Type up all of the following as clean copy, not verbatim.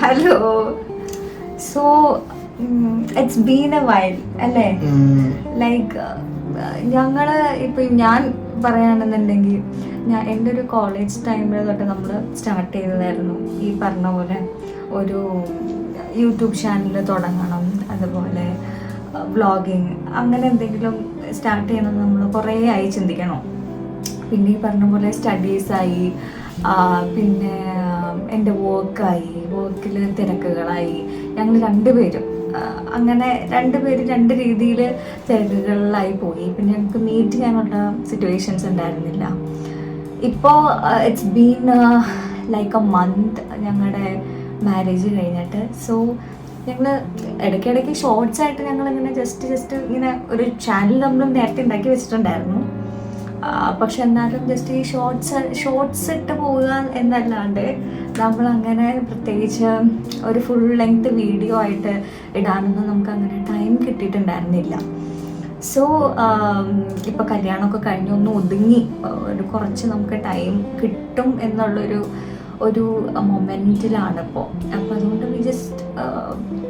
Hello. So it's been A while അല്ലേ? Like ഞങ്ങള് ഇപ്പം ഞാൻ പറയുകയാണെന്നുണ്ടെങ്കിൽ എൻ്റെ ഒരു കോളേജ് ടൈമിൽ തൊട്ട് നമ്മൾ സ്റ്റാർട്ട് ചെയ്തതായിരുന്നു ഈ പറഞ്ഞ പോലെ ഒരു യൂട്യൂബ് ചാനൽ തുടങ്ങണം, അതുപോലെ വ്ളോഗിങ് അങ്ങനെ എന്തെങ്കിലും സ്റ്റാർട്ട് ചെയ്യണം നമ്മൾ കുറേ ആയി ചിന്തിക്കണം. പിന്നെ ഈ പറഞ്ഞ പോലെ സ്റ്റഡീസായി, പിന്നെ എൻ്റെ വർക്കിൽ തിരക്കുകളായി. ഞങ്ങൾ രണ്ടുപേരും അങ്ങനെ രണ്ട് രീതിയിൽ തിരക്കുകളിലായി പോയി. പിന്നെ ഞങ്ങൾക്ക് മീറ്റ് ചെയ്യാനുള്ള സിറ്റുവേഷൻസ് ഉണ്ടായിരുന്നില്ല. ഇപ്പോൾ it's been like A month ഞങ്ങളുടെ മാരേജ് കഴിഞ്ഞിട്ട്. സോ ഞങ്ങൾ ഇടയ്ക്കിടയ്ക്ക് ഷോർട്സ് ആയിട്ട് ഞങ്ങളിങ്ങനെ ജസ്റ്റ് ഇങ്ങനെ ഒരു ചാനൽ നമ്മൾ നേരത്തെ ഉണ്ടാക്കി വെച്ചിട്ടുണ്ടായിരുന്നു. പക്ഷെ എന്നാലും ജസ്റ്റ് ഈ ഷോർട്സ് ഇട്ട് പോവുക എന്നല്ലാണ്ട് നമ്മളങ്ങനെ പ്രത്യേകിച്ച് ഒരു ഫുൾ ലെങ്ത് വീഡിയോ ആയിട്ട് ഇടാനൊന്നും നമുക്ക് അങ്ങനെ ടൈം കിട്ടിയിട്ടുണ്ടായിരുന്നില്ല. സോ ഇപ്പോൾ കല്യാണമൊക്കെ കഴിഞ്ഞൊന്ന് ഒതുങ്ങി ഒരു കുറച്ച് നമുക്ക് ടൈം കിട്ടും എന്നുള്ളൊരു മൊമെൻറ്റിലാണ് ഇപ്പോൾ. അപ്പോൾ അതുകൊണ്ട് വി ജസ്റ്റ്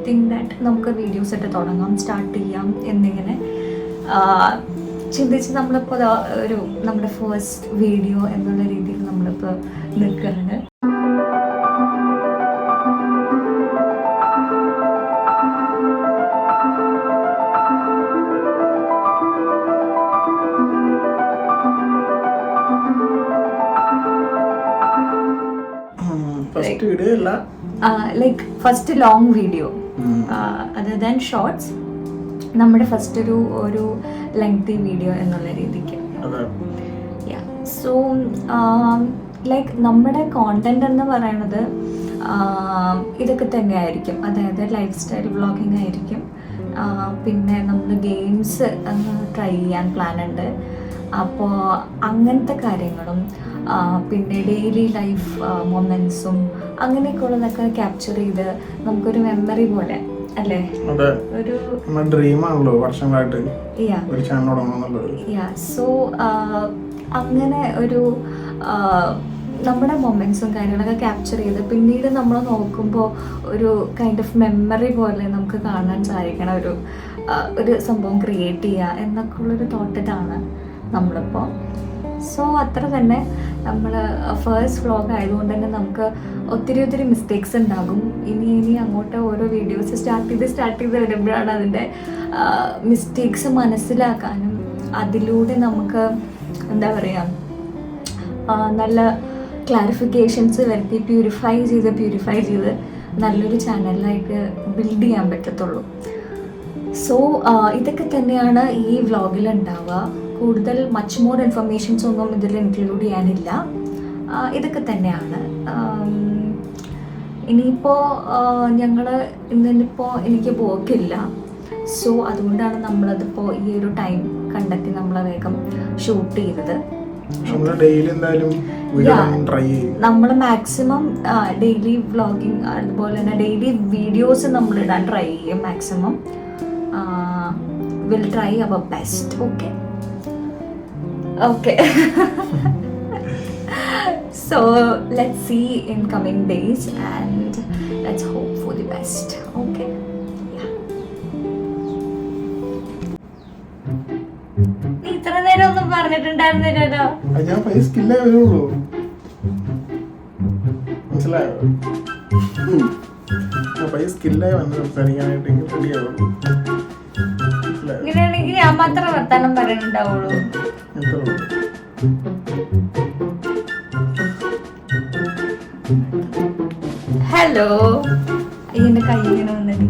തിങ്ക് ദാറ്റ് നമുക്ക് വീഡിയോസ് ഇട്ട് തുടങ്ങാം, സ്റ്റാർട്ട് ചെയ്യാം എന്നിങ്ങനെ ചിന്തിച്ച് നമ്മളിപ്പോൾ ഒരു നമ്മുടെ ഫസ്റ്റ് വീഡിയോ എന്നുള്ള രീതിയിൽ നമ്മളിപ്പോൾ നിൽക്കുകയാണ്. Like first long video, other than shorts, നമ്മുടെ ഫസ്റ്റ് ഒരു ലെങ്തി വീഡിയോ എന്നുള്ള രീതിക്ക്. സോ ലൈക്ക് നമ്മുടെ കോണ്ടന്റ് എന്ന് പറയുന്നത് ഇതൊക്കെ തന്നെ ആയിരിക്കും. അതായത് ലൈഫ് സ്റ്റൈൽ വ്ളോഗിങ് ആയിരിക്കും. പിന്നെ നമ്മൾ ഗെയിംസ് ട്രൈ ചെയ്യാൻ പ്ലാൻ ഉണ്ട്. അപ്പോൾ അങ്ങനത്തെ കാര്യങ്ങളും പിന്നെ ഡെയിലി ലൈഫ് മൊമെന്റ്സും അങ്ങനെയൊക്കെ ഉള്ളതൊക്കെ ക്യാപ്ചർ ചെയ്ത് നമുക്കൊരു മെമ്മറി പോലെ അല്ലേ, ഒരു ഡ്രീമാണല്ലോ വർഷങ്ങളായിട്ട് ഒരു ചാനൽ തുടങ്ങണമെന്നുള്ളത്. സോ അങ്ങനെ ഒരു നമ്മുടെ മൊമെന്റ്സും കാര്യങ്ങളൊക്കെ ക്യാപ്ചർ ചെയ്ത് പിന്നീട് നമ്മൾ നോക്കുമ്പോൾ ഒരു കൈൻഡ് ഓഫ് മെമ്മറി പോലെ നമുക്ക് കാണാൻ സാധിക്കണ ഒരു സംഭവം ക്രിയേറ്റ് ചെയ്യുക എന്നൊക്കെ ഉള്ളൊരു തോട്ടിലാണ് നമ്മളിപ്പോൾ. സോ അത്ര തന്നെ നമ്മൾ ഫസ്റ്റ് വ്ളോഗ് ആയതുകൊണ്ട് തന്നെ നമുക്ക് ഒത്തിരി മിസ്റ്റേക്സ് ഉണ്ടാകും. ഇനി അങ്ങോട്ട് ഓരോ വീഡിയോസ് സ്റ്റാർട്ട് ചെയ്ത് വരുമ്പോഴാണ് അതിൻ്റെ മിസ്റ്റേക്സ് മനസ്സിലാക്കാനും അതിലൂടെ നമുക്ക് എന്താ പറയുക നല്ല ക്ലാരിഫിക്കേഷൻസ് വരുത്തി പ്യൂരിഫൈ ചെയ്ത് നല്ലൊരു ചാനലിലായിട്ട് ബിൽഡ് ചെയ്യാൻ പറ്റത്തുള്ളൂ. സോ ഇതൊക്കെ തന്നെയാണ് ഈ വ്ളോഗിൽ ഉണ്ടാവുക. കൂടുതൽ മച്ച് മോർ ഇൻഫർമേഷൻസ് ഒന്നും ഇതിൽ ഇൻക്ലൂഡ് ചെയ്യാനില്ല. ഇതൊക്കെ തന്നെയാണ്. ഇനിയിപ്പോൾ ഇന്നിപ്പോൾ എനിക്ക് പോക്കില്ല. സോ അതുകൊണ്ടാണ് നമ്മളതിപ്പോൾ ഈ ഒരു ടൈം കണ്ടെത്തി നമ്മൾ വേഗം ഷൂട്ട് ചെയ്തത്. നമ്മൾ മാക്സിമം ഡെയിലി വ്ളോഗിങ് അതുപോലെ തന്നെ ഡെയിലി വീഡിയോസ് നമ്മൾ ഇടാൻ ട്രൈ ചെയ്യും. Maximum will try our best. Okay. So let's see in coming days and let's hope for the best. Okay. Yeah. ഇത്ര നേരം ഒന്നും പറഞ്ഞിട്ടുണ്ടായിരുന്നില്ലല്ലോ. ഞാൻ പൈസ സ്കില്ലേ വരുള്ളൂ. മനസ്സിലായോ? പൈസ സ്കില്ലായി വന്ന് സംസാരിക്കാനായിട്ട് റെഡിയാവുള്ളൂ. ഇങ്ങനെയാണെങ്കിൽ ഞാൻ മാത്രം വർത്താനം പറയാനുണ്ടാവുള്ളൂ. ഹലോ, എന്റെ കൈ ഇങ്ങനെ വന്നിട്ട്